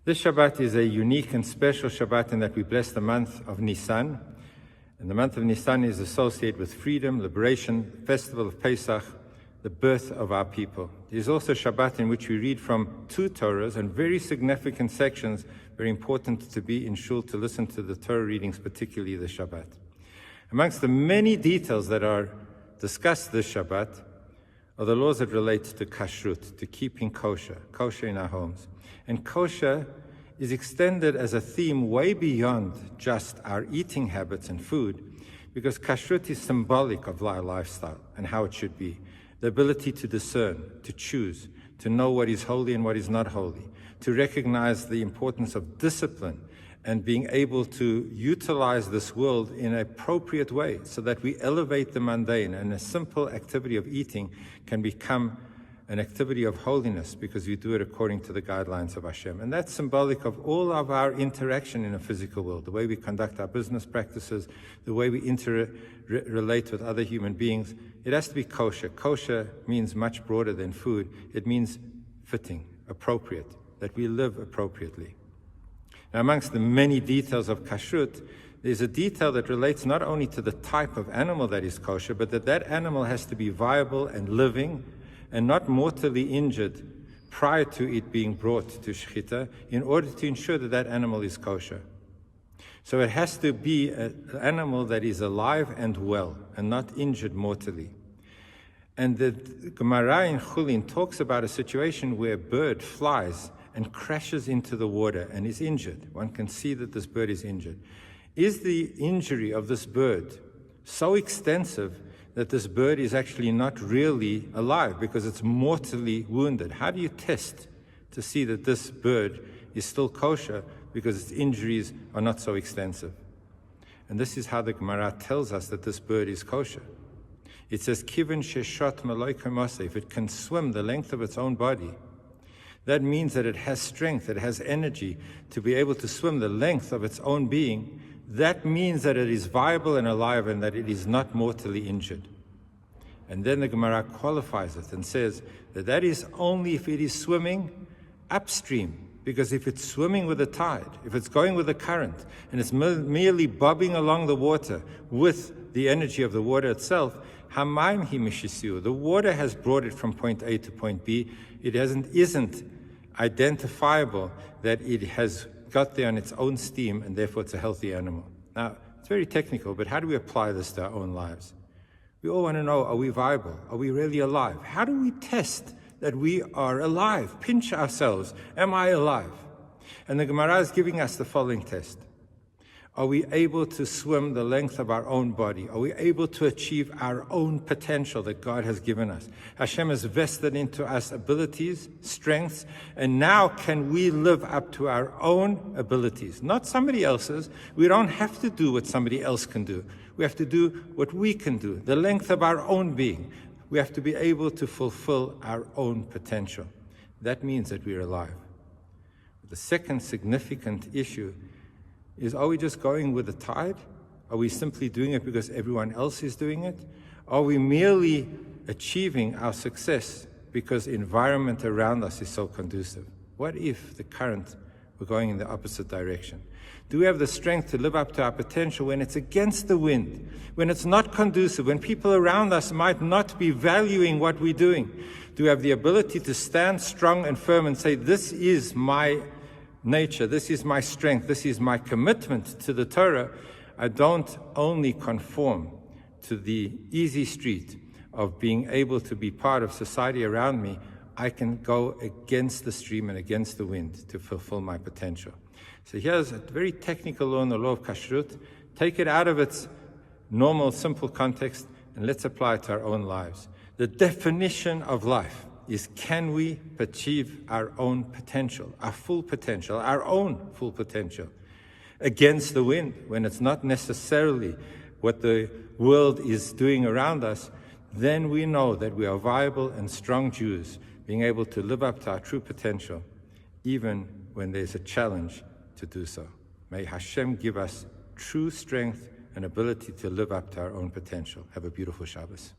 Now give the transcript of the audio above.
This Shabbat is a unique and special Shabbat in that we bless the month of Nisan. And the month of Nisan is associated with freedom, liberation, the festival of Pesach, the birth of our people. It is also Shabbat in which we read from two Torahs and very significant sections, very important to be in shul to listen to the Torah readings, particularly the Shabbat. Amongst the many details that are discussed this Shabbat are the laws that relate to kashrut, to keeping kosher in our homes. And kosher is extended as a theme way beyond just our eating habits and food, because kashrut is symbolic of our lifestyle and how it should be. The ability to discern, to choose, to know what is holy and what is not holy, to recognize the importance of discipline and being able to utilize this world in an appropriate way so that we elevate the mundane, and a simple activity of eating can become an activity of holiness because we do it according to the guidelines of Hashem. And that's symbolic of all of our interaction in a physical world, the way we conduct our business practices, the way we relate with other human beings. It has to be kosher. Kosher means much broader than food. It means fitting, appropriate, that we live appropriately. Now, amongst the many details of kashrut, there's a detail that relates not only to the type of animal that is kosher, but that animal has to be viable and living and not mortally injured prior to it being brought to shechita in order to ensure that that animal is kosher. So it has to be an animal that is alive and well and not injured mortally. And the Gemara in Chulin talks about a situation where a bird flies and crashes into the water and is injured. One can see that this bird is injured. Is the injury of this bird so extensive that this bird is actually not really alive because it's mortally wounded? How do you test to see that this bird is still kosher because its injuries are not so extensive? And this is how the Gemara tells us that this bird is kosher. It says, Kivin sheshot maloi kamase, if it can swim the length of its own body, that means that it has strength, it has energy to be able to swim the length of its own being. That means that it is viable and alive and that it is not mortally injured. And then the Gemara qualifies it and says that that is only if it is swimming upstream, because if it's swimming with the tide, if it's going with the current, and it's merely bobbing along the water with the energy of the water itself, Hamaim hi mishisiu, the water has brought it from point A to point B. It isn't identifiable that it has got there on its own steam, and therefore it's a healthy animal. Now, it's very technical, but how do we apply this to our own lives? We all want to know, are we viable? Are we really alive? How do we test that we are alive? Pinch ourselves. Am I alive? And the Gemara is giving us the following test. Are we able to swim the length of our own body? Are we able to achieve our own potential that God has given us? Hashem has vested into us abilities, strengths, and now can we live up to our own abilities, not somebody else's. We don't have to do what somebody else can do. We have to do what we can do, the length of our own being. We have to be able to fulfill our own potential. That means that we are alive. The second significant issue is, are we just going with the tide? Are we simply doing it because everyone else is doing it? Are we merely achieving our success because the environment around us is so conducive? What if the current were going in the opposite direction? Do we have the strength to live up to our potential when it's against the wind, when it's not conducive, when people around us might not be valuing what we're doing? Do we have the ability to stand strong and firm and say, this is my nature, this is my strength, this is my commitment to the Torah? I don't only conform to the easy street of being able to be part of society around me. I can go against the stream and against the wind to fulfill my potential. So here's a very technical law in the law of kashrut. Take it out of its normal, simple context and let's apply it to our own lives. The definition of life is, can we achieve our own potential, our full potential, our own full potential, against the wind, when it's not necessarily what the world is doing around us? Then we know that we are viable and strong Jews, being able to live up to our true potential, even when there's a challenge to do so. May Hashem give us true strength and ability to live up to our own potential. Have a beautiful Shabbos.